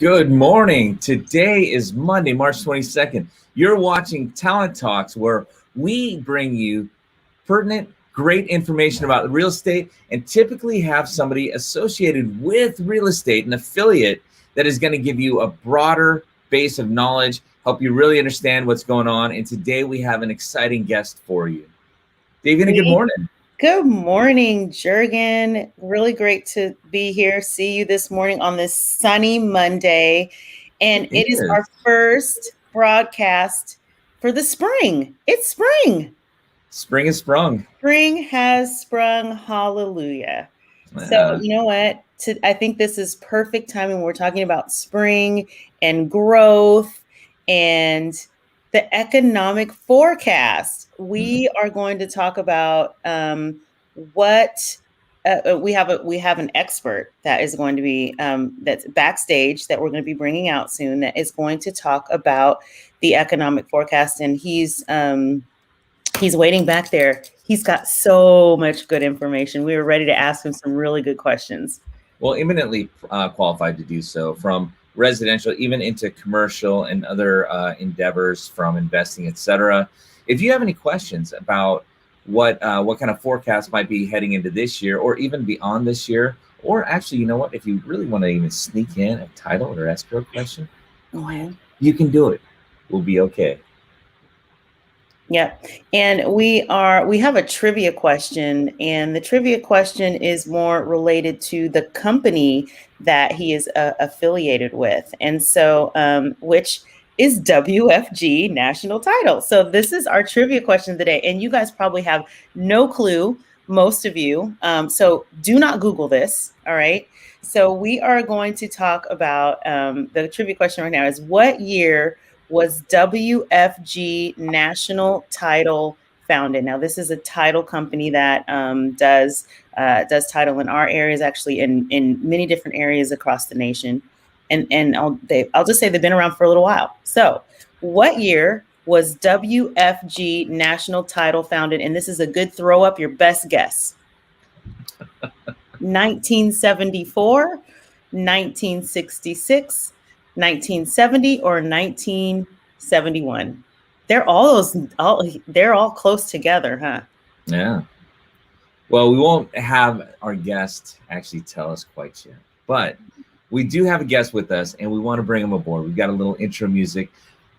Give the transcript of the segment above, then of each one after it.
Good morning. Today is Monday, March 22nd. You're watching Talent Talks, where we bring you pertinent, great information about real estate and typically have somebody associated with real estate, an affiliate that is going to give you a broader base of knowledge, help you really understand what's going on. And today we have an exciting guest for you. Davina, good morning. Good morning, Jurgen. Really great to be here. See you this morning on this sunny Monday. And it is our first broadcast for the spring. It's spring. Spring has sprung. Spring has sprung. Hallelujah. So you know what? I think this is perfect timing when we're talking about spring and growth and the economic forecast. We are going to talk about what we have an expert that is going to be that's backstage that we're going to be bringing out soon that is going to talk about the economic forecast, and he's waiting back there. He's got so much good information. We were ready to ask him some really good questions. Well, eminently qualified to do so, from residential, even into commercial and other endeavors, from investing, etc. If you have any questions about what kind of forecast might be heading into this year, or even beyond this year, or actually, you know what, if you really want to even sneak in a title or escrow question, go ahead. You can do it. We'll be okay. Yep. And we have a trivia question, and the trivia question is more related to the company that he is affiliated with. And so, which is WFG National Title. So this is our trivia question today. And you guys probably have no clue, most of you. So do not Google this. All right. So we are going to talk about the trivia question right now is, what year was WFG National Title founded? Now, this is a title company that does title in our areas, actually in many different areas across the nation. And I'll just say they've been around for a little while. So what year was WFG National Title founded? And this is a good throw up your best guess. 1974, 1966, 1970, or 1971. They're all close together, huh? Yeah. Well, we won't have our guest actually tell us quite yet, but we do have a guest with us, and we want to bring him aboard. We've got a little intro music.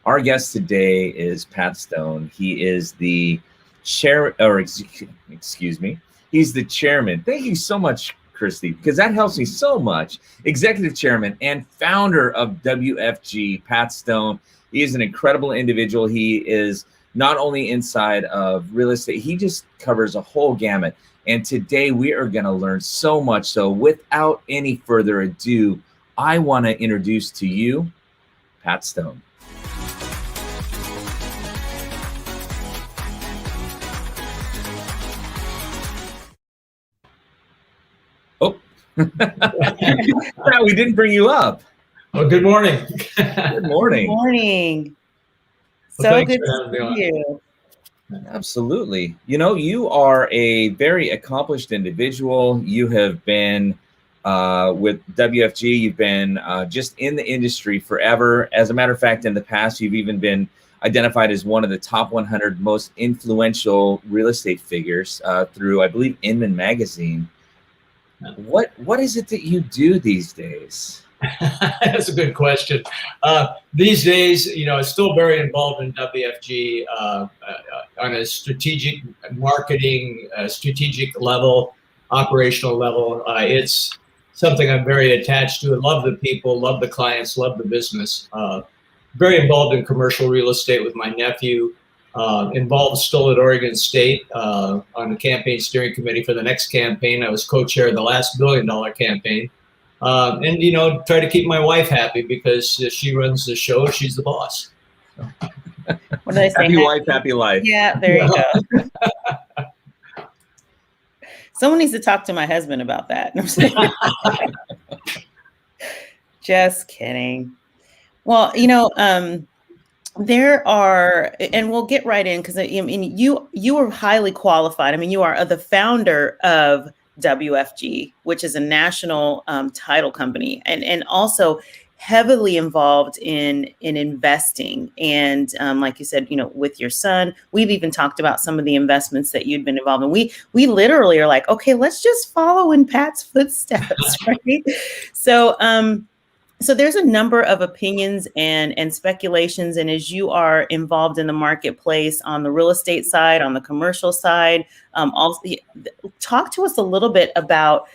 Our guest today is Pat Stone. He is the chair, or excuse me, he's the chairman. Thank you so much, Christy, because that helps me so much. Executive chairman and founder of WFG, Pat Stone. He is an incredible individual. He is not only inside of real estate, he just covers a whole gamut. And today we are going to learn so much. So without any further ado, I want to introduce to you Pat Stone. Oh, we didn't bring you up. Well, good morning. Good morning. Good morning. Well, so good to see you. Absolutely. You know, you are a very accomplished individual. You have been with WFG. You've been just in the industry forever. As a matter of fact, in the past, you've even been identified as one of the top 100 most influential real estate figures through, I believe, Inman Magazine. What is it that you do these days? That's a good question. These days, you know, I'm still very involved in WFG on a strategic marketing, strategic level, operational level. It's something I'm very attached to. I love the people, love the clients, love the business. Very involved in commercial real estate with my nephew. Involved still at Oregon State on the campaign steering committee for the next campaign. I was co-chair of the last $1 billion campaign. And, you know, try to keep my wife happy because she runs the show. She's the boss. What did I say? Happy wife, happy life. Yeah, there you go. Someone needs to talk to my husband about that. Just kidding. Well, you know, there are, and we'll get right in because I mean, you are highly qualified. I mean, you are the founder of WFG, which is a national title company, and also heavily involved in investing, and like you said, with your son, we've even talked about some of the investments that you'd been involved in. We literally are like, okay, let's just follow in Pat's footsteps, right? So there's a number of opinions and speculations, and as you are involved in the marketplace on the real estate side, on the commercial side, also talk to us a little bit about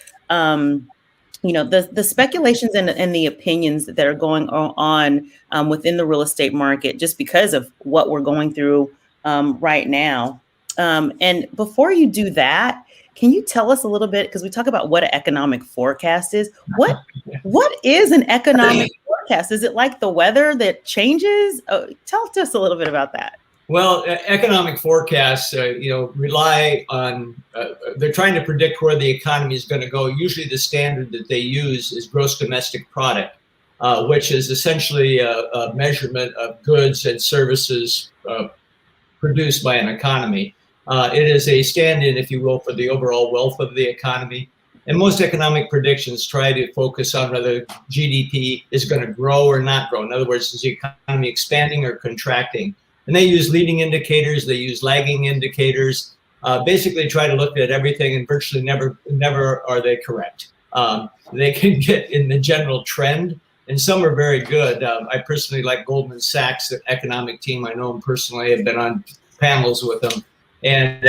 the speculations and the opinions that are going on within the real estate market, just because of what we're going through right now. And before you do that, can you tell us a little bit, because we talk about what an economic forecast is. What is an economic forecast? Is it like the weather that changes? Tell us a little bit about that. Well, economic forecasts, rely on, they're trying to predict where the economy is going to go. Usually the standard that they use is gross domestic product, which is essentially a measurement of goods and services produced by an economy. It is a stand-in, if you will, for the overall wealth of the economy. And most economic predictions try to focus on whether GDP is going to grow or not grow. In other words, is the economy expanding or contracting? And they use leading indicators, they use lagging indicators, basically try to look at everything, and virtually never are they correct. They can get in the general trend, and some are very good. I personally like Goldman Sachs, the economic team. I know them personally. I've been on panels with them. And,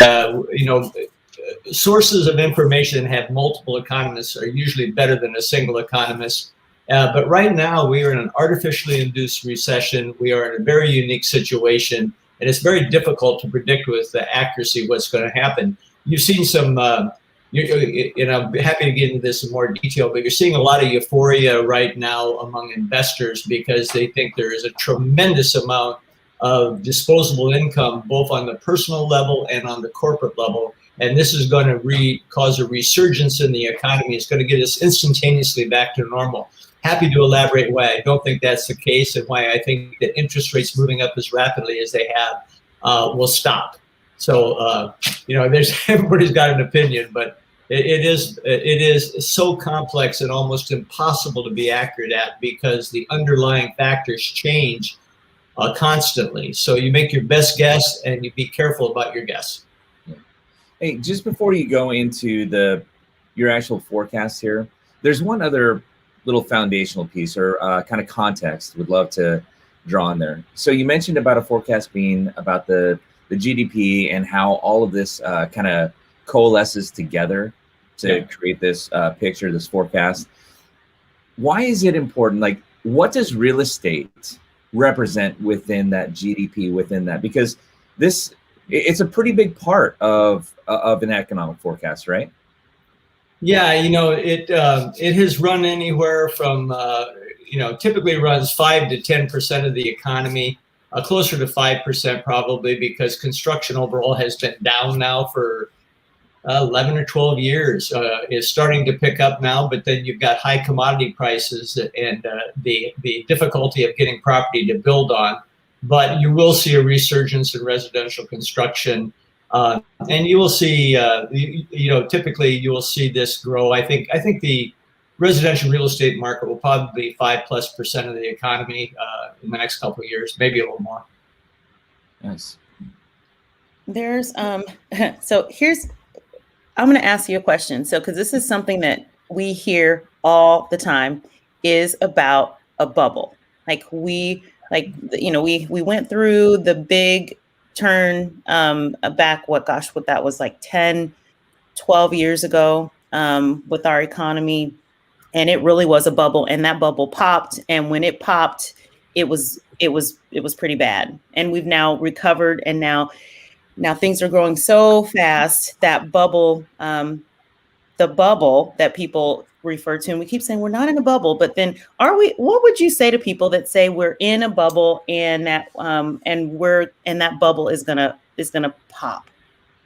sources of information that have multiple economists are usually better than a single economist. But right now we are in an artificially induced recession. We are in a very unique situation, and it's very difficult to predict with the accuracy what's going to happen. You've seen some, I'm happy to get into this in more detail, but you're seeing a lot of euphoria right now among investors because they think there is a tremendous amount of disposable income, both on the personal level and on the corporate level. And this is going to cause a resurgence in the economy. It's going to get us instantaneously back to normal. Happy to elaborate why I don't think that's the case, and why I think that interest rates moving up as rapidly as they have will stop. So, everybody's got an opinion, but it is so complex and almost impossible to be accurate at, because the underlying factors change constantly. So you make your best guess, and you be careful about your guess. Hey, just before you go into your actual forecast here, there's one other little foundational piece or kind of context would love to draw on there. So you mentioned about a forecast being about the GDP and how all of this kind of coalesces together to create this picture, this forecast. Why is it important? Like, what does real estate represent within that GDP, within that? Because it's a pretty big part of an economic forecast, right? Yeah, it has run anywhere from typically runs 5 to 10% of the economy, closer to 5% probably, because construction overall has been down now for 11 or 12 years. It's starting to pick up now, but then you've got high commodity prices and the difficulty of getting property to build on. But you will see a resurgence in residential construction. And you will see, typically you will see this grow. I think the residential real estate market will probably be 5+% of the economy in the next couple of years, maybe a little more. Nice. There's so I'm going to ask you a question. So, because this is something that we hear all the time, is about a bubble. We went through the big turn back, what that was like 10, 12 years ago with our economy. And it really was a bubble, and that bubble popped. And when it popped, it was pretty bad. And we've now recovered, and now things are growing so fast. That bubble, the bubble that people refer to, and we keep saying we're not in a bubble, but then are we? What would you say to people that say we're in a bubble and that that bubble is gonna pop?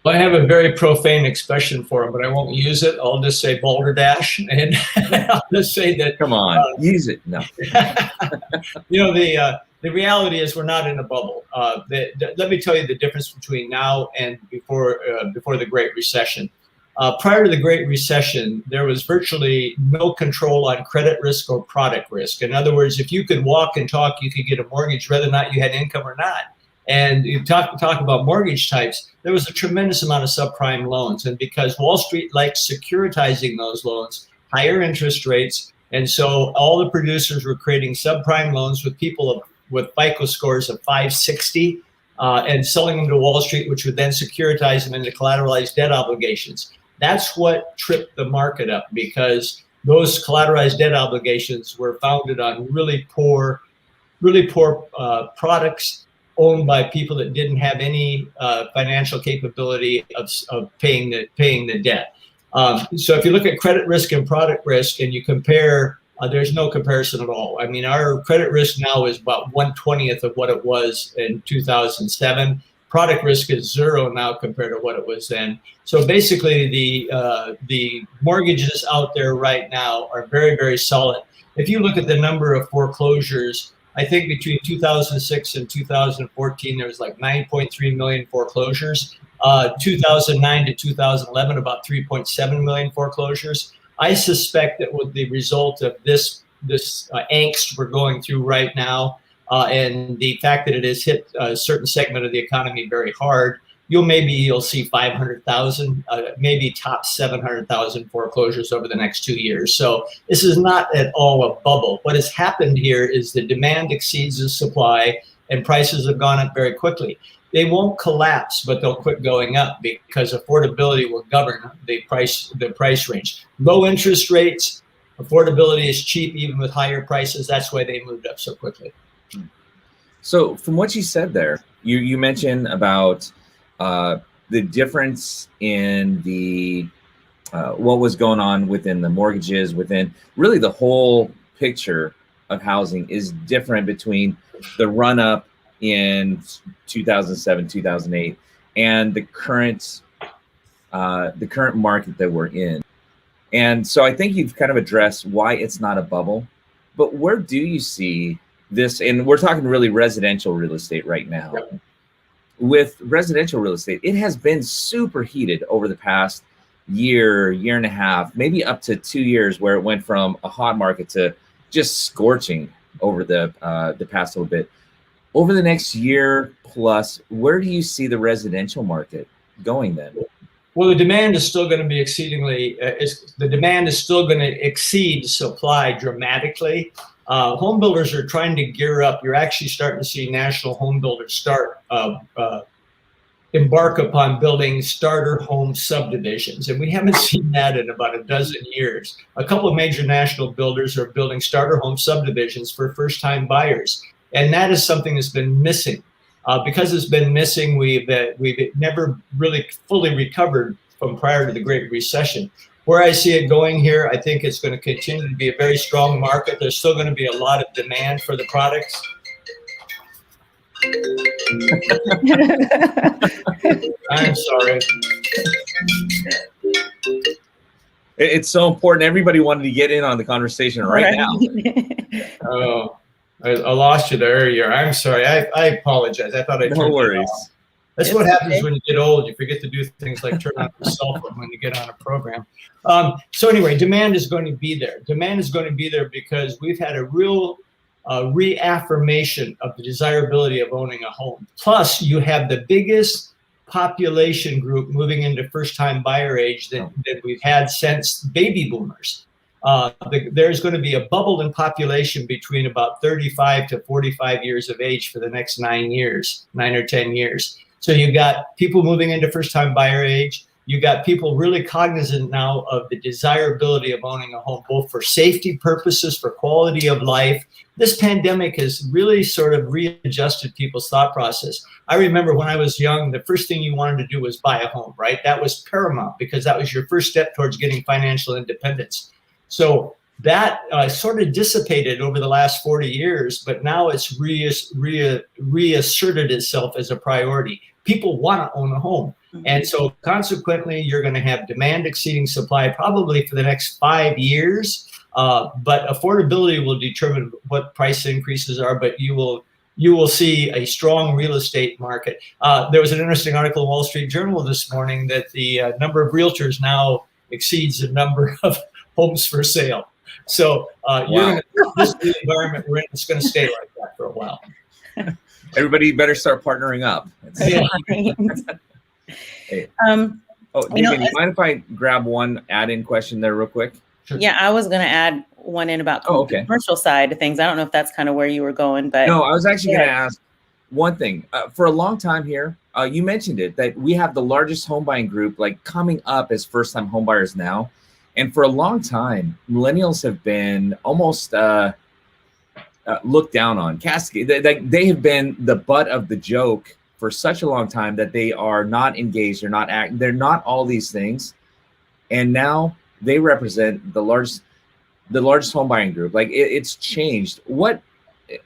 Well, I have a very profane expression for it, but I won't use it. I'll just say balderdash, and I'll just say that. Come on, use it. No. The reality is we're not in a bubble. Let me tell you the difference between now and before the Great Recession. Prior to the Great Recession, there was virtually no control on credit risk or product risk. In other words, if you could walk and talk, you could get a mortgage whether or not you had income or not. And you talk about mortgage types, there was a tremendous amount of subprime loans. And because Wall Street liked securitizing those loans, higher interest rates, and so all the producers were creating subprime loans with people with FICO scores of 560 and selling them to Wall Street, which would then securitize them into collateralized debt obligations. That's what tripped the market up, because those collateralized debt obligations were founded on really poor products owned by people that didn't have any financial capability of paying the debt. So if you look at credit risk and product risk and you compare, there's no comparison at all. I mean, our credit risk now is about 1/20th of what it was in 2007. Product risk is zero now compared to what it was then. So basically, the mortgages out there right now are very, very solid. If you look at the number of foreclosures, I think between 2006 and 2014, there was like 9.3 million foreclosures. 2009 to 2011, about 3.7 million foreclosures. I suspect that with the result of this angst we're going through right now, and the fact that it has hit a certain segment of the economy very hard, you'll see 500,000, maybe top 700,000 foreclosures over the next 2 years. So this is not at all a bubble. What has happened here is the demand exceeds the supply, and prices have gone up very quickly. They won't collapse, but they'll quit going up because affordability will govern the price range. Low interest rates, affordability is cheap even with higher prices. That's why they moved up so quickly. So from what you said there, you mentioned about the difference in the what was going on within the mortgages, within really the whole picture of housing is different between the run up in 2007, 2008, and the current market that we're in. And so I think you've kind of addressed why it's not a bubble, but where do you see this? And we're talking really residential real estate right now. Yep. With residential real estate, it has been super heated over the past year and a half, maybe up to 2 years, where it went from a hot market to just scorching over the past little bit. Over the next year plus, where do you see the residential market going then? Well, the demand is still going to be exceed supply dramatically. Home builders are trying to gear up. You're actually starting to see national home builders embark upon building starter home subdivisions. And we haven't seen that in about a dozen years. A couple of major national builders are building starter home subdivisions for first-time buyers. And that is something that's been missing. Because it's been missing, we've never really fully recovered from prior to the Great Recession. Where I see it going here, I think it's going to continue to be a very strong market. There's still going to be a lot of demand for the products. I'm sorry. It's so important. Everybody wanted to get in on the conversation right now. Oh, I lost you there. I'm sorry. I apologize. I thought I turned No worries. That's what happens when you get old. You forget to do things like turn on the cell phone when you get on a program. So anyway, demand is going to be there. Demand is going to be there because we've had a real reaffirmation of the desirability of owning a home. Plus, you have the biggest population group moving into first-time buyer age that we've had since baby boomers. There's going to be a bubble in population between about 35 to 45 years of age for the next 9 or 10 years. So you got people moving into first-time buyer age. You got people really cognizant now of the desirability of owning a home, both for safety purposes, for quality of life. This pandemic has really sort of readjusted people's thought process. I remember when I was young, the first thing you wanted to do was buy a home, right? That was paramount because that was your first step towards getting financial independence. So that sort of dissipated over the last 40 years, but now it's reasserted itself as a priority. People want to own a home. And so consequently, you're going to have demand exceeding supply probably for the next 5 years. But affordability will determine what price increases are. But you will you will see a strong real estate market. There was an interesting article in Wall Street Journal this morning that the number of realtors now exceeds the number of homes for sale. So this is the environment we're in. It's going to stay like that for a while. Everybody better start partnering up. Yeah. Hey. Megan, you mind if I grab one add-in question there real quick? Sure. Yeah, I was going to add one in about the commercial side of things. I don't know if that's kind of where you were going, but no, I was actually going to ask one thing. For a long time here, you mentioned it, that we have the largest home buying group, like coming up as first-time home buyers now. And for a long time, millennials have been almost looked down on. They have been the butt of the joke for such a long time that they are not engaged. They're not all these things. And now they represent the largest home buying group. Like it's changed. What,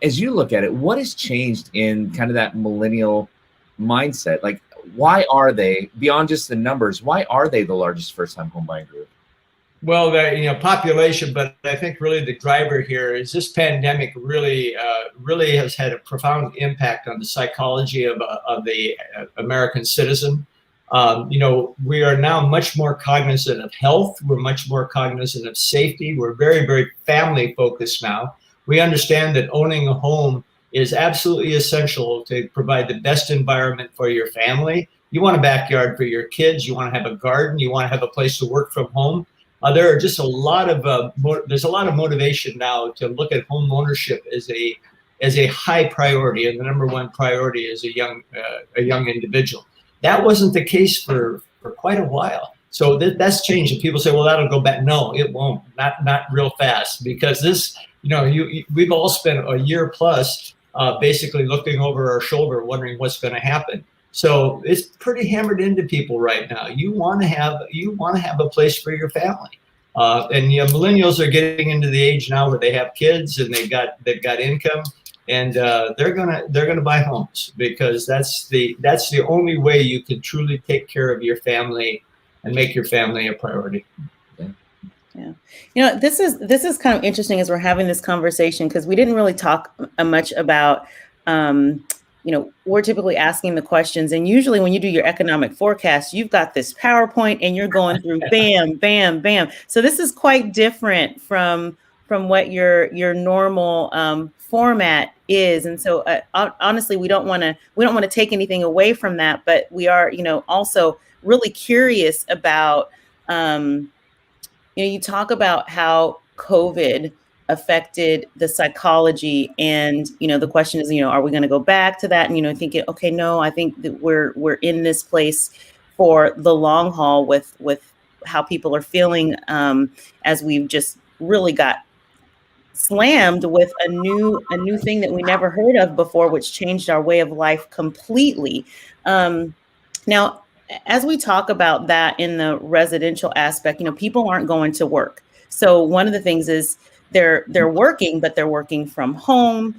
as you look at it, what has changed in kind of that millennial mindset? Like, why are they, beyond just the numbers, why are they the largest first-time home buying group? Well, population, but I think really the driver here is this pandemic really has had a profound impact on the psychology of the American citizen. We are now much more cognizant of health. We're much more cognizant of safety. We're very, very family focused now. We understand that owning a home is absolutely essential to provide the best environment for your family. You want a backyard for your kids. You want to have a garden. You want to have a place to work from home. There are just a lot of there's a lot of motivation now to look at home ownership as a high priority, and the number one priority is a young individual. That wasn't the case for quite a while. So that's changed. And people say, well, that'll go back. No, it won't. Not real fast, because this, we've all spent a year plus basically looking over our shoulder, wondering what's going to happen. So it's pretty hammered into people right now. You want to have a place for your family, and millennials are getting into the age now where they have kids and they've got income, and they're gonna buy homes, because that's the only way you can truly take care of your family and make your family a priority. Yeah, this is kind of interesting as we're having this conversation, because we didn't really talk much about. We're typically asking the questions, and usually when you do your economic forecast, you've got this PowerPoint and you're going through bam, bam, bam. So this is quite different from what your normal format is. And so honestly, we don't want to take anything away from that, but we are, also really curious about, you talk about how COVID affected the psychology, and the question is, are we going to go back to that? And thinking, okay, no, I think that we're in this place for the long haul with how people are feeling, as we've just really got slammed with a new thing that we never heard of before, which changed our way of life completely. Now, as we talk about that in the residential aspect, people aren't going to work. So one of the things is they're working, but they're working from home.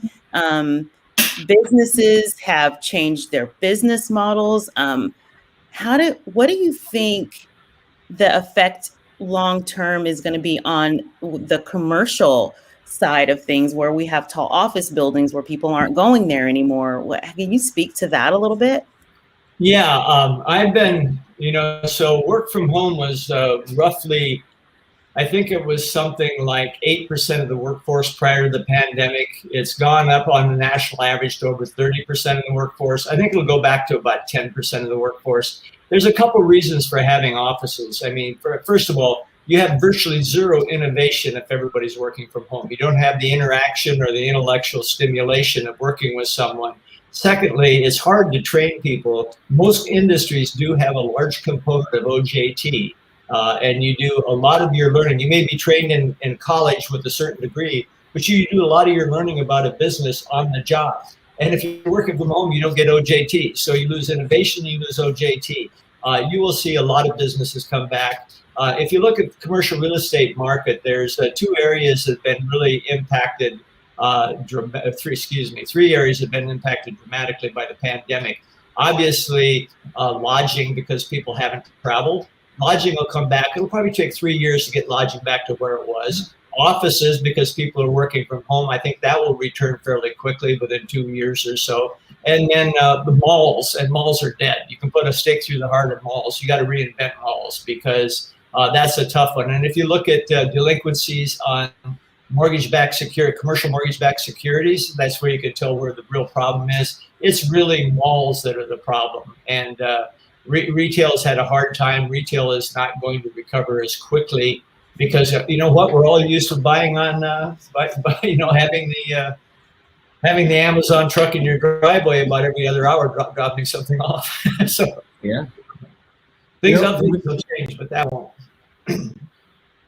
Businesses have changed their business models. What do you think the effect long term is going to be on the commercial side of things, where we have tall office buildings where people aren't going there anymore? Can you speak to that a little bit? Yeah, I've been, so work from home was roughly, I think it was something like 8% of the workforce prior to the pandemic. It's gone up on the national average to over 30% of the workforce. I think it'll go back to about 10% of the workforce. There's a couple reasons for having offices. I mean, first of all, you have virtually zero innovation if everybody's working from home. You don't have the interaction or the intellectual stimulation of working with someone. Secondly, it's hard to train people. Most industries do have a large component of OJT. And you do a lot of your learning. You may be trained in college with a certain degree, but you do a lot of your learning about a business on the job. And if you're working from home, you don't get OJT. So you lose innovation, you lose OJT. You will see a lot of businesses come back. If you look at the commercial real estate market, there's two areas that have been really impacted. Three areas have been impacted dramatically by the pandemic. Obviously, lodging, because people haven't traveled. Lodging will come back. It'll probably take 3 years to get lodging back to where it was. offices because people are working from home. I think that will return fairly quickly within 2 years or so. And then the malls, and malls are dead. You can put a stake through the heart of malls. You got to reinvent malls because that's a tough one. And if you look at delinquencies on commercial mortgage-backed securities, that's where you can tell where the real problem is. It's really malls that are the problem. And retail has had a hard time. Retail is not going to recover as quickly because you know what? We're all used to buying on, having the Amazon truck in your driveway about every other hour, dropping something off. So yeah, things will change, but that won't.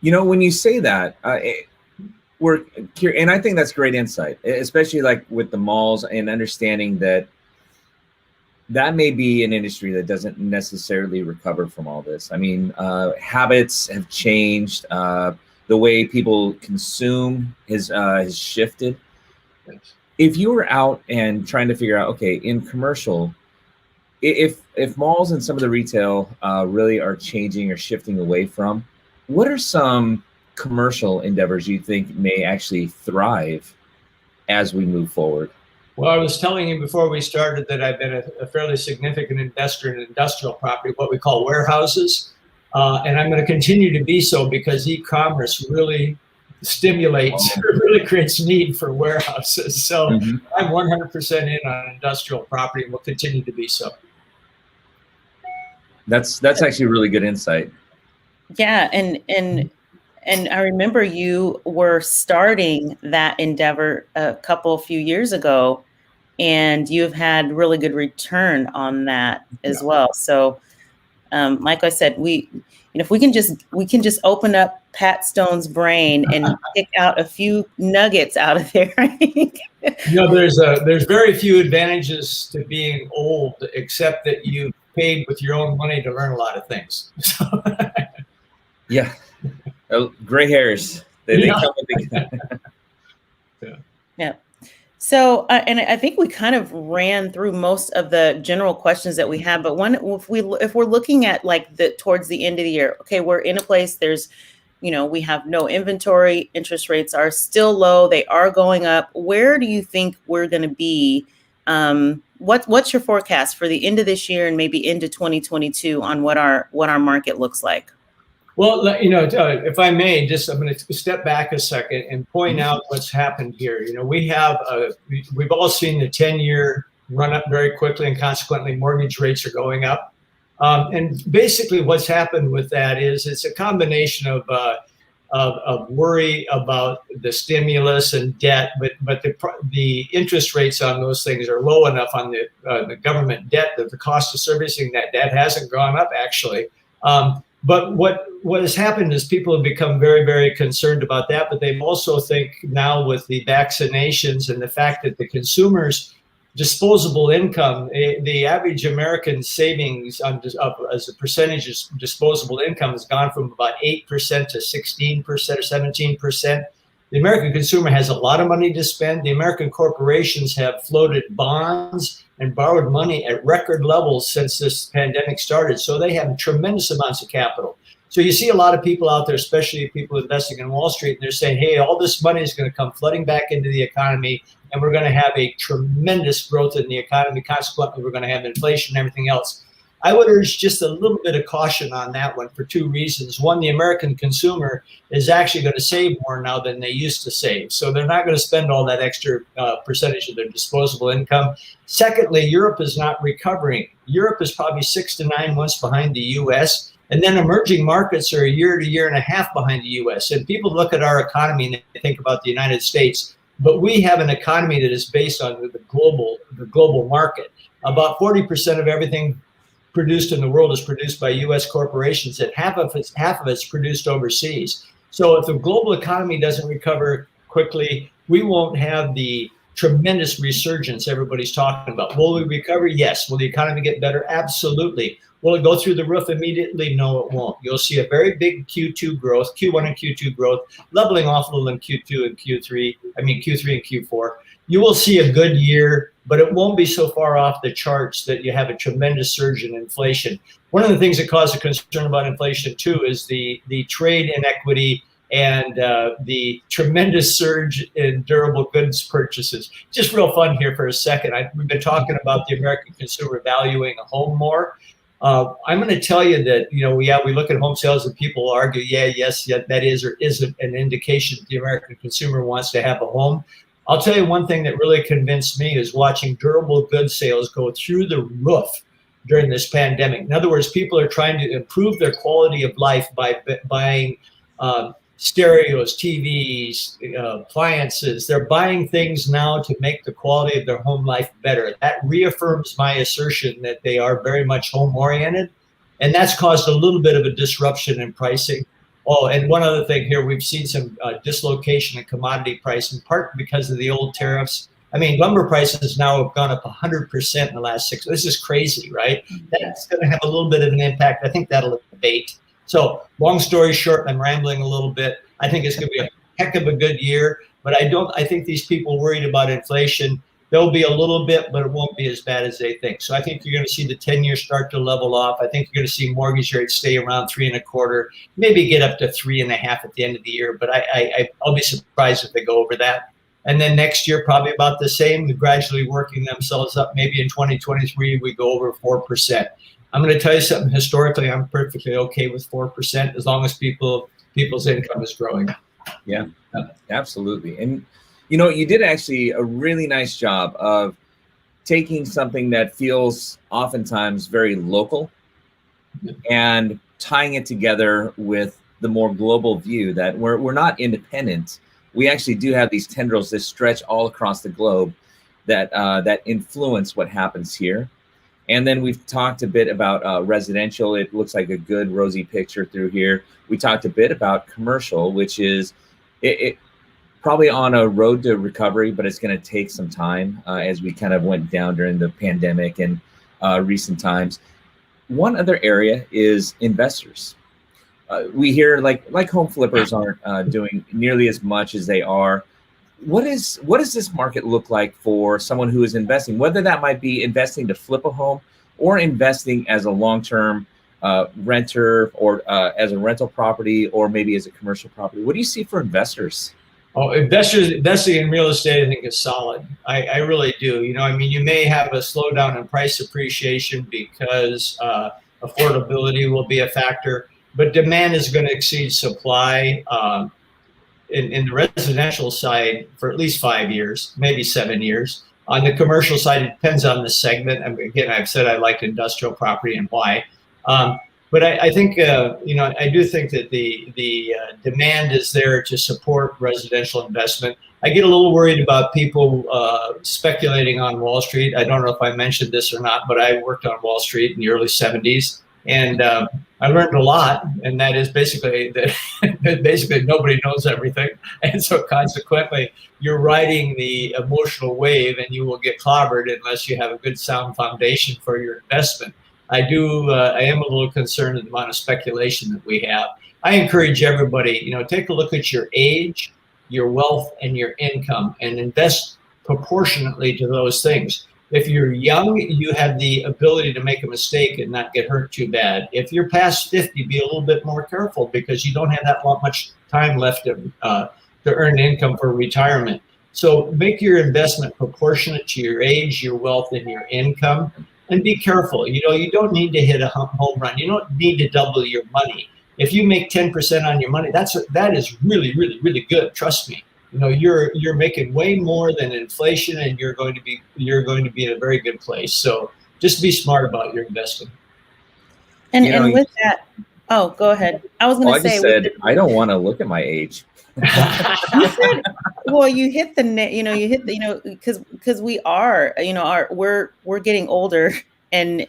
You know, when you say that, we're curious, and I think that's great insight, especially like with the malls and understanding that may be an industry that doesn't necessarily recover from all this. I mean, habits have changed. The way people consume has shifted. If you were out and trying to figure out, okay, in commercial, if malls and some of the retail really are changing or shifting away from, what are some commercial endeavors you think may actually thrive as we move forward? Well, I was telling you before we started that I've been a fairly significant investor in industrial property, what we call warehouses. And I'm going to continue to be so because e-commerce really stimulates, really creates need for warehouses. So I'm 100% in on industrial property and will continue to be so. That's actually really good insight. Yeah, and I remember you were starting that endeavor a few years ago, and you've had really good return on that as well. So, like I said, if we can just open up Pat Stone's brain and pick out a few nuggets out of there. There's very few advantages to being old, except that you paid with your own money to learn a lot of things. Yeah. Gray hairs. They come with Yeah. So, and I think we kind of ran through most of the general questions that we had, but if we're looking at like towards the end of the year, okay, we're in a place, we have no inventory, interest rates are still low, they are going up. Where do you think we're going to be? What's your forecast for the end of this year and maybe into 2022 on what our market looks like? Well, if I may, I'm going to step back a second and point out what's happened here. We've all seen the 10-year run up very quickly, and consequently, mortgage rates are going up. And basically, what's happened with that is it's a combination of worry about the stimulus and debt, but the interest rates on those things are low enough on the government debt that the cost of servicing that debt hasn't gone up actually. But what has happened is people have become very, very concerned about that. But they also think now with the vaccinations and the fact that the consumers' disposable income, the average American savings as a percentage of disposable income has gone from about 8% to 16% or 17%. The American consumer has a lot of money to spend. The American corporations have floated bonds and borrowed money at record levels since this pandemic started. So they have tremendous amounts of capital. So you see a lot of people out there, especially people investing in Wall Street, and they're saying, hey, all this money is going to come flooding back into the economy, and we're going to have a tremendous growth in the economy. Consequently, we're going to have inflation and everything else. I would urge just a little bit of caution on that one for two reasons. One, the American consumer is actually going to save more now than they used to save. So they're not going to spend all that extra percentage of their disposable income. Secondly, Europe is not recovering. Europe is probably 6 to 9 months behind the U.S., and then emerging markets are a year to year and a half behind the U.S. And people look at our economy and they think about the United States, but we have an economy that is based on the global market. About 40% of everything produced in the world is produced by U.S. corporations, and half of it's produced overseas. So if the global economy doesn't recover quickly, we won't have the tremendous resurgence everybody's talking about. Will we recover? Yes. Will the economy get better? Absolutely. Will it go through the roof immediately? No, it won't. You'll see a very big Q1 and Q2 growth, leveling off a little in Q3 and Q4. You will see a good year, but it won't be so far off the charts that you have a tremendous surge in inflation. One of the things that causes concern about inflation too is the trade inequity and the tremendous surge in durable goods purchases. Just real fun here for a second. We've been talking about the American consumer valuing a home more. I'm going to tell you that, we look at home sales and people argue, yes, that is or isn't an indication that the American consumer wants to have a home. I'll tell you one thing that really convinced me is watching durable goods sales go through the roof during this pandemic. In other words, people are trying to improve their quality of life by buying stereos, TVs, appliances. They're buying things now to make the quality of their home life better. That reaffirms my assertion that they are very much home oriented. And that's caused a little bit of a disruption in pricing. Oh, and one other thing here, we've seen some dislocation in commodity price, in part because of the old tariffs. I mean, lumber prices now have gone up 100% in the last 6 months. This is crazy, right? That's going to have a little bit of an impact. I think that'll abate. So long story short, I'm rambling a little bit. I think it's going to be a heck of a good year, but I think these people worried about inflation, there'll be a little bit, but it won't be as bad as they think. So I think you're going to see the 10-year start to level off. I think you're going to see mortgage rates stay around 3.25, maybe get up to 3.5 at the end of the year, but I'll be surprised if they go over that. And then next year, probably about the same, gradually working themselves up. Maybe in 2023, we go over 4%. I'm going to tell you something. Historically, I'm perfectly okay with 4% as long as people's income is growing. Yeah, absolutely. And you did actually a really nice job of taking something that feels oftentimes very local and tying it together with the more global view that we're not independent. We actually do have these tendrils that stretch all across the globe that influence what happens here. And then we've talked a bit about residential. It looks like a good rosy picture through here. We talked a bit about commercial, which is it probably on a road to recovery, but it's going to take some time as we kind of went down during the pandemic and recent times. One other area is investors. We hear like home flippers aren't doing nearly as much as they are. What does this market look like for someone who is investing, whether that might be investing to flip a home or investing as a long-term renter or as a rental property or maybe as a commercial property? What do you see for investors? Oh, investors investing in real estate, I think, is solid. I really do. You may have a slowdown in price appreciation because affordability will be a factor, but demand is going to exceed supply. In the residential side for at least 5 years, maybe 7 years. On the commercial side, it depends on the segment. I mean, again, I've said I like industrial property and why. But I think, I do think that the demand is there to support residential investment. I get a little worried about people speculating on Wall Street. I don't know if I mentioned this or not, but I worked on Wall Street in the early 70s. And I learned a lot, and that is basically that basically nobody knows everything. And so consequently, you're riding the emotional wave and you will get clobbered unless you have a good sound foundation for your investment. I am a little concerned with the amount of speculation that we have. I encourage everybody, take a look at your age, your wealth, and your income and invest proportionately to those things. If you're young, you have the ability to make a mistake and not get hurt too bad. If you're past 50, be a little bit more careful because you don't have that much time left to earn income for retirement. So make your investment proportionate to your age, your wealth, and your income, and be careful. You don't need to hit a home run. You don't need to double your money. If you make 10% on your money, that is really, really, really good. Trust me. You're making way more than inflation, and you're going to be in a very good place. So just be smart about your investing. And with that, oh, go ahead. I was going to say, I just said I don't want to look at my age. You said, well, you hit the, because we are, we're getting older, and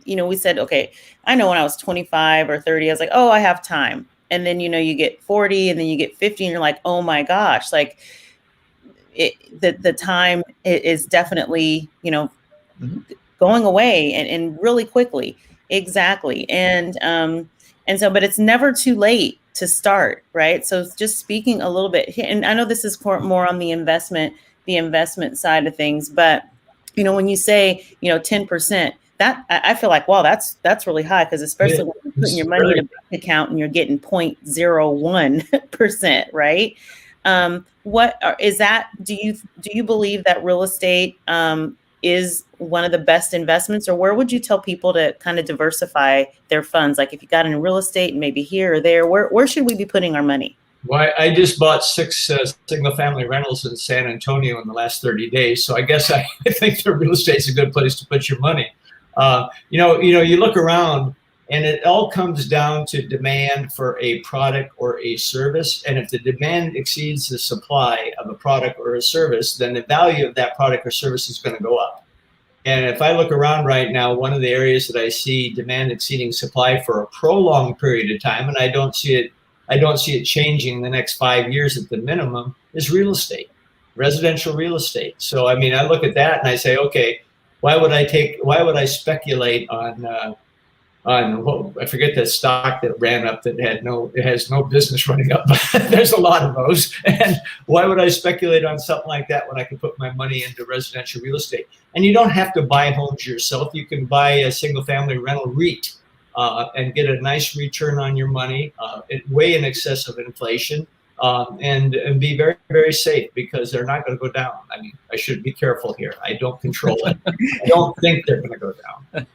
we said, okay, I know when I was 25 or 30, I was like, oh, I have time. And then, you get 40 and then you get 50 and you're like, oh my gosh, like the time is definitely, going away and really quickly. Exactly. And so, but it's never too late to start. Right. So just speaking a little bit, and I know this is more on the investment side of things, but when you say, 10%, that I feel like, wow, that's really high. Cause especially when putting your money in a bank account and you're getting 0.01%, right? Is that? Do you believe that real estate is one of the best investments, or where would you tell people to kind of diversify their funds? Like if you got in real estate and maybe here or there, where should we be putting our money? Well, I just bought 6 single-family rentals in San Antonio in the last 30 days, so I guess I think the real estate's a good place to put your money. You look around, and it all comes down to demand for a product or a service. And if the demand exceeds the supply of a product or a service, then the value of that product or service is going to go up. And if I look around right now, one of the areas that I see demand exceeding supply for a prolonged period of time, and I don't see it changing in the next 5 years at the minimum, is real estate, residential real estate. So, I mean, I look at that and I say, okay, why would I speculate on I forget the stock that ran up that has no business running up. There's a lot of those. And why would I speculate on something like that when I can put my money into residential real estate? And you don't have to buy homes yourself. You can buy a single family rental REIT and get a nice return on your money, way in excess of inflation, and be very, very safe, because they're not going to go down. I mean, I should be careful here. I don't control it. I don't think they're going to go down.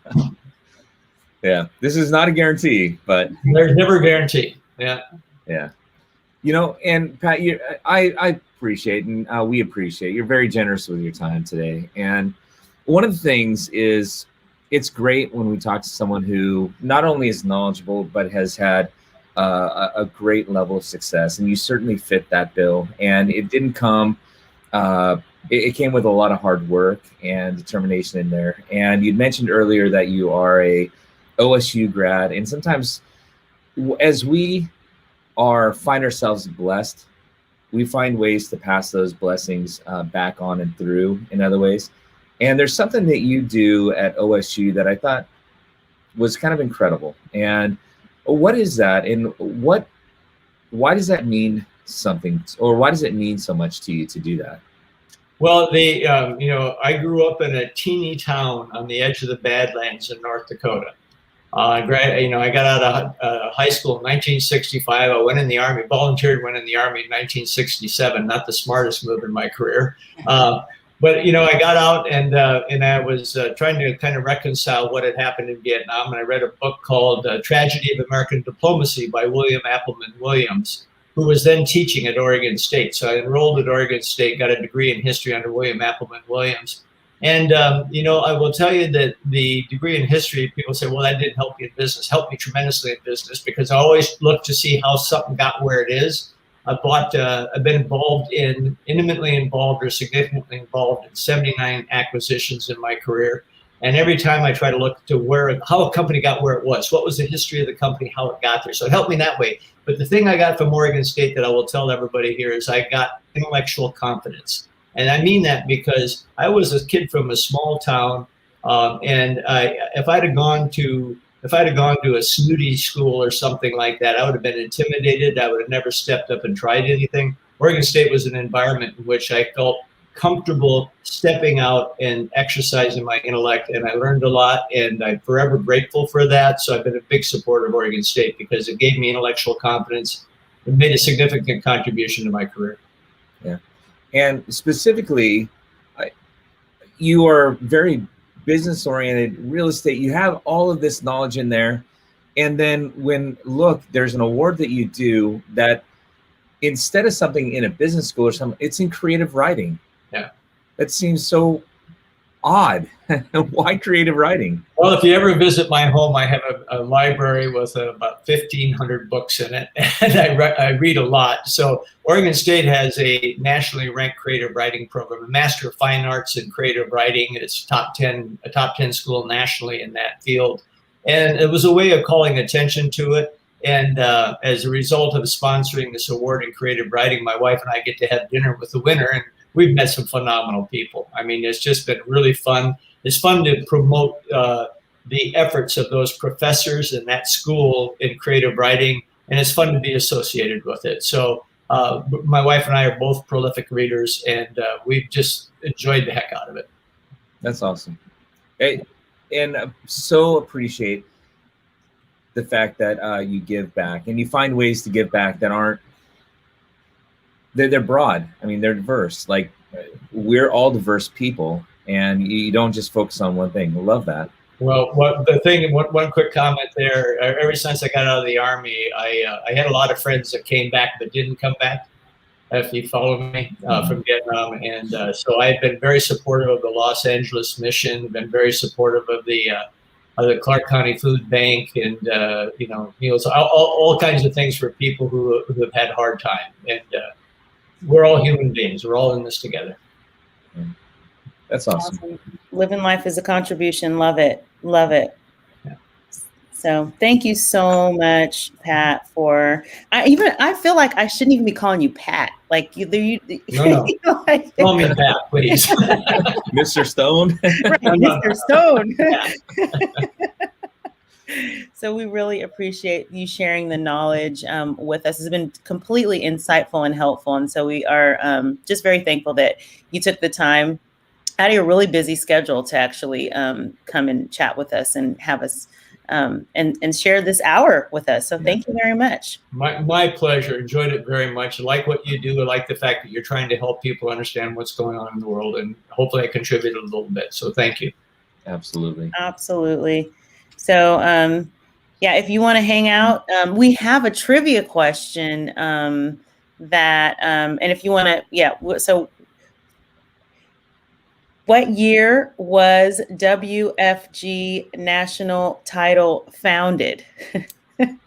Yeah, this is not a guarantee, but there's never a guarantee. Yeah. Yeah. And Pat, I appreciate, and we appreciate, you're very generous with your time today. And one of the things is, it's great when we talk to someone who not only is knowledgeable, but has had a great level of success. And you certainly fit that bill. And it didn't come, it came with a lot of hard work and determination in there. And you mentioned earlier that you are a OSU grad. And sometimes as we find ourselves blessed, we find ways to pass those blessings back on and through in other ways. And there's something that you do at OSU that I thought was kind of incredible. And what is that? And why does that mean something, or why does it mean so much to you to do that? Well, I grew up in a teeny town on the edge of the Badlands in North Dakota. I got out of high school in 1965. I went in the Army, volunteered, went in the Army in 1967. Not the smartest move in my career. But I got out and I was trying to kind of reconcile what had happened in Vietnam. And I read a book called Tragedy of American Diplomacy by William Appleman Williams, who was then teaching at Oregon State. So I enrolled at Oregon State, got a degree in history under William Appleman Williams. And, I will tell you that the degree in history, people say, well, that didn't help you in business. Helped me tremendously in business, because I always look to see how something got where it is. I've been intimately involved or significantly involved in 79 acquisitions in my career. And every time I try to look to how a company got where it was, what was the history of the company, how it got there. So it helped me that way. But the thing I got from Oregon State that I will tell everybody here is I got intellectual confidence. And I mean that because I was a kid from a small town, and if I'd have gone to a snooty school or something like that, I would have been intimidated. I would have never stepped up and tried anything. Oregon State was an environment in which I felt comfortable stepping out and exercising my intellect, and I learned a lot, and I'm forever grateful for that. So I've been a big supporter of Oregon State because it gave me intellectual confidence. It made a significant contribution to my career. Yeah. And specifically, you are very business oriented, real estate. You have all of this knowledge in there. And then there's an award that you do that instead of something in a business school or something, it's in creative writing. Yeah. That seems so odd. Why creative writing? Well, if you ever visit my home, I have a library with about 1,500 books in it, and I read a lot. So Oregon State has a nationally ranked creative writing program, a Master of Fine Arts in Creative Writing. It's a top 10 school nationally in that field. And it was a way of calling attention to it. And as a result of sponsoring this award in creative writing, my wife and I get to have dinner with the winner, and we've met some phenomenal people. I mean, it's just been really fun. It's fun to promote the efforts of those professors in that school in creative writing, and it's fun to be associated with it. So my wife and I are both prolific readers, and we've just enjoyed the heck out of it. That's awesome. Hey, and so appreciate the fact that you give back, and you find ways to give back that aren't, they're broad. I mean, they're diverse. Like, we're all diverse people, and you don't just focus on one thing. I love that. Well, one quick comment there. Ever since I got out of the Army, I had a lot of friends that came back but didn't come back, if you follow me, from Vietnam. And so I've been very supportive of the Los Angeles mission, been very supportive of the Clark County Food Bank, and meals, all kinds of things for people who have had a hard time. And we're all human beings. We're all in this together. That's awesome. Living life is a contribution. Love it. Love it. Yeah. So thank you so much, Pat, I feel like I shouldn't even be calling you Pat. Like you No. Like, call me Pat, please. Mr. Stone. Right, Mr. Stone. So we really appreciate you sharing the knowledge with us. It's been completely insightful and helpful. And so we are just very thankful that you took the time out of your really busy schedule to actually come and chat with us and have us and share this hour with us. So thank you very much. My pleasure. Enjoyed it very much. I like what you do. I like the fact that you're trying to help people understand what's going on in the world, and hopefully I contributed a little bit. So thank you. Absolutely. Absolutely. So if you want to hang out, we have a trivia question and if you want to, so what year was WFG National Title founded? Am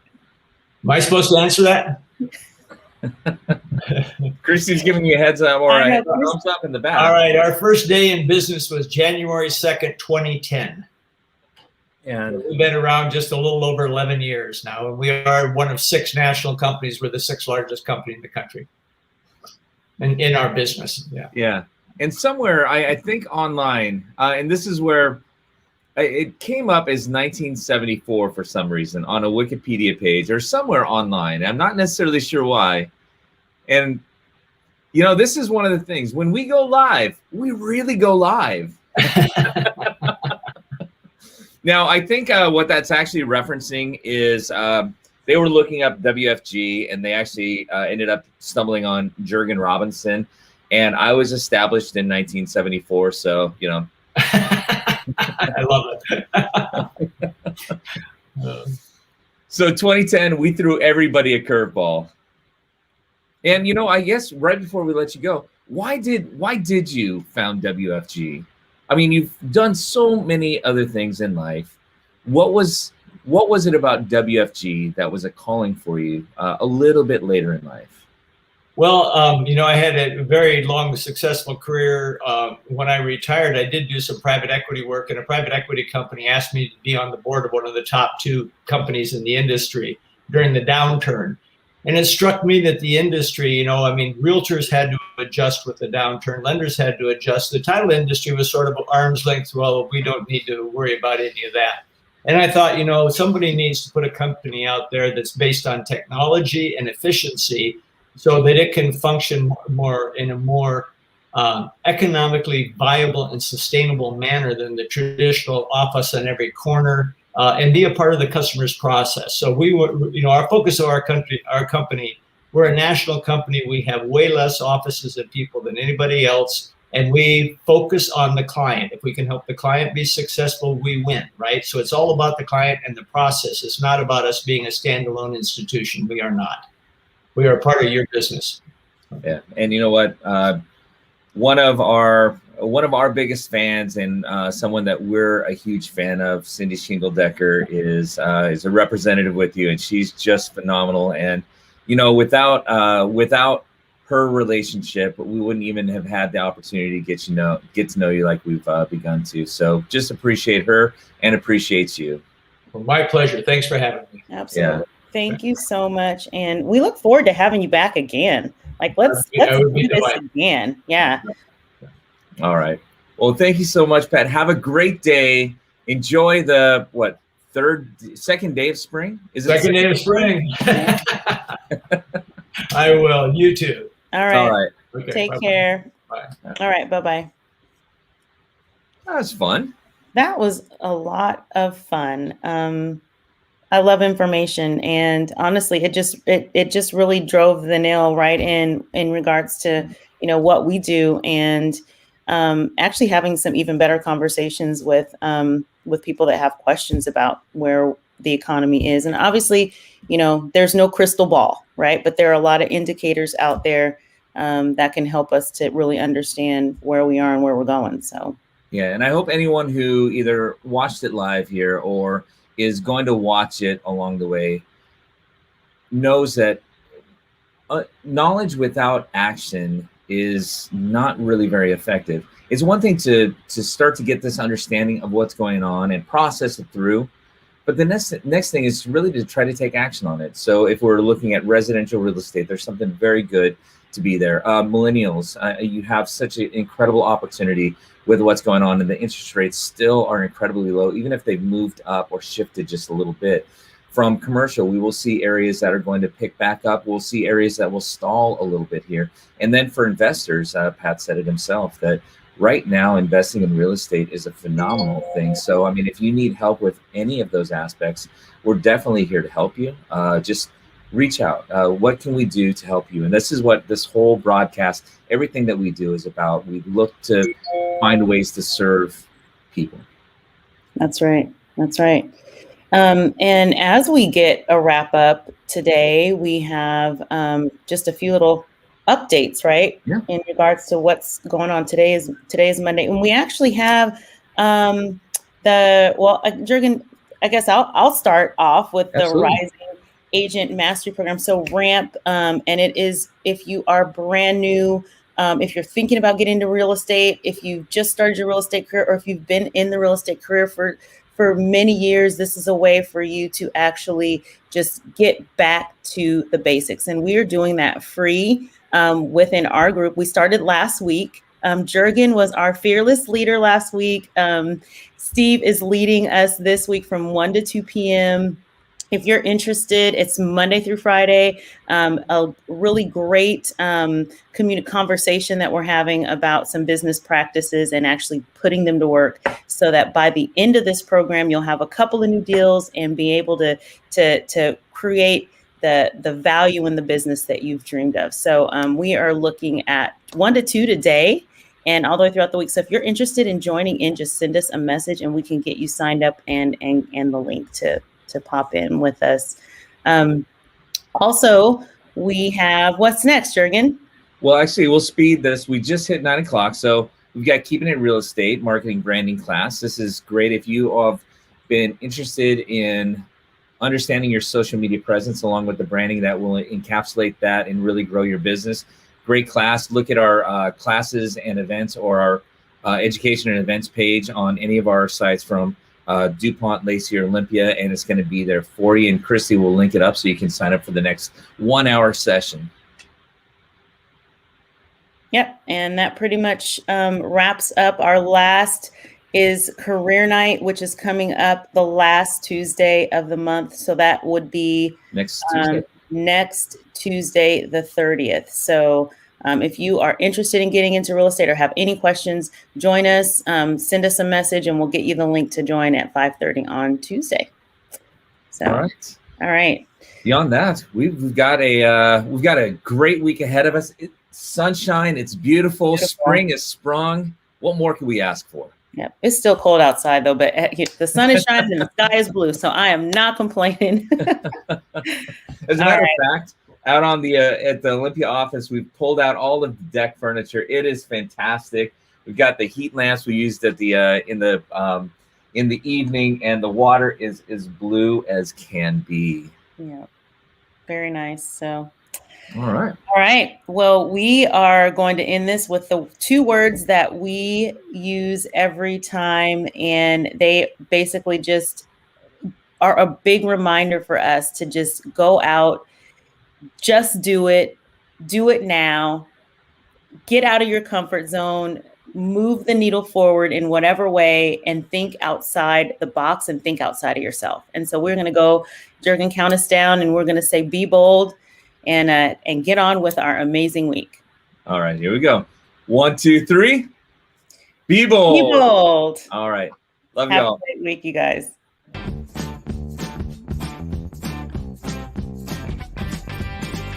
I supposed to answer that? Christy's giving you a heads up or a thumbs up in the back. All right. Our first day in business was January 2nd, 2010. And we've been around just a little over 11 years now. And we are one of 6 national companies. We're the 6th largest company in the country. And in our business. Yeah. Yeah. And somewhere, I think online, and this is where it came up as 1974 for some reason on a Wikipedia page or somewhere online. I'm not necessarily sure why. And, this is one of the things. When we go live, we really go live. Now, I think what that's actually referencing is they were looking up WFG, and they actually ended up stumbling on Jurgen Robinson. And I was established in 1974, so, I love it. So 2010, we threw everybody a curveball. And, I guess right before we let you go, why did you found WFG? I mean, you've done so many other things in life. What was it about WFG that was a calling for you a little bit later in life? Well, I had a very long, successful career. When I retired, I did do some private equity work, and a private equity company asked me to be on the board of one of the top 2 companies in the industry during the downturn. And it struck me that the industry, realtors had to adjust with the downturn. Lenders had to adjust. The title industry was sort of arm's length. Well, we don't need to worry about any of that. And I thought, somebody needs to put a company out there that's based on technology and efficiency, so that it can function in a more economically viable and sustainable manner than the traditional office on every corner, and be a part of the customer's process. So we were, our focus of our company, we're a national company. We have way less offices and people than anybody else, and we focus on the client. If we can help the client be successful, we win, right? So it's all about the client and the process. It's not about us being a standalone institution. We are not. We are a part of your business. Yeah, and you know what? One of our biggest fans and someone that we're a huge fan of, Cindy Shingledecker, is a representative with you, and she's just phenomenal. And without her relationship, we wouldn't even have had the opportunity to get to know you like we've begun to. So just appreciate her and appreciates you. Well, my pleasure. Thanks for having me. Absolutely. Yeah. Thank you so much. And we look forward to having you back again. Like, let's do this again. Yeah. All right. Well, thank you so much, Pat. Have a great day. Enjoy the, second day of spring? Is it second day of spring? I will. You too. All right. All right. Okay, Take bye-bye. care. Bye. All right. Bye-bye. That was fun. That was a lot of fun. I love information, and honestly, it just really drove the nail right in regards to what we do, and actually having some even better conversations with people that have questions about where the economy is. And obviously, there's no crystal ball, right? But there are a lot of indicators out there that can help us to really understand where we are and where we're going. So yeah, and I hope anyone who either watched it live here or is going to watch it along the way knows that knowledge without action is not really very effective. It's one thing to start to get this understanding of what's going on and process it through, but the next thing is really to try to take action on it. So if we're looking at residential real estate, there's something very good to be there. Millennials, you have such an incredible opportunity with what's going on, and the interest rates still are incredibly low, even if they've moved up or shifted just a little bit. From commercial, we will see areas that are going to pick back up. We'll see areas that will stall a little bit here. And then for investors, Pat said it himself, that right now investing in real estate is a phenomenal thing. So, I mean, if you need help with any of those aspects, we're definitely here to help you. Just reach out. What can we do to help you? And this is what this whole broadcast, everything that we do is about. We look to find ways to serve people. that's right. That's right. And as we get a wrap up today, we have just a few little updates, right? Yeah. In regards to what's going on. Today is Monday, and we actually have Jurgen, I guess I'll start off with Absolutely. the Rising Agent Mastery Program. So RAMP, and it is if you are brand new. If you're thinking about getting into real estate, if you've just started your real estate career, or if you've been in the real estate career for many years, this is a way for you to actually just get back to the basics. And we are doing that free within our group. We started last week. Jurgen was our fearless leader last week. Steve is leading us this week from 1 to 2 p.m. If you're interested, it's Monday through Friday. A really great conversation that we're having about some business practices and actually putting them to work, so that by the end of this program, you'll have a couple of new deals and be able to create the value in the business that you've dreamed of. So we are looking at 1 to 2 today and all the way throughout the week. So if you're interested in joining in, just send us a message and we can get you signed up and the link to pop in with us. Also, we have what's next, Jurgen? Well, actually, we'll speed this. We just hit 9 o'clock. So we've got Keeping It Real Estate Marketing Branding class. This is great if you have been interested in understanding your social media presence along with the branding that will encapsulate that and really grow your business. Great class. Look at our classes and events, or our education and events page on any of our sites from DuPont, Lacey, or Olympia, and it's going to be there for you. And Christy will link it up so you can sign up for the next 1 hour session. Yep, and that pretty much wraps up. Our last is Career Night, which is coming up the last Tuesday of the month. So that would be next Tuesday, the 30th. So if you are interested in getting into real estate or have any questions, join us, send us a message, and we'll get you the link to join at 5:30 on Tuesday. So, all right. Beyond that, we've got a great week ahead of us. It's sunshine. It's beautiful. Spring is sprung. What more can we ask for? Yep. It's still cold outside though, but the sun is shining and the sky is blue. So I am not complaining. As a matter of fact, out on the at the Olympia office, we've pulled out all of the deck furniture. It is fantastic. We've got the heat lamps we used at the in the evening, and the water is blue as can be. Yeah, very nice. So, all right. Well, we are going to end this with the 2 words that we use every time, and they basically just are a big reminder for us to just go out. Just do it now, get out of your comfort zone, move the needle forward in whatever way, and think outside the box and think outside of yourself. And so we're going to go, Jurgen, count us down, and we're going to say, be bold and get on with our amazing week. All right, here we go. 1, 2, 3. Be bold. Be bold. All right. Love Have y'all. a great week, you guys.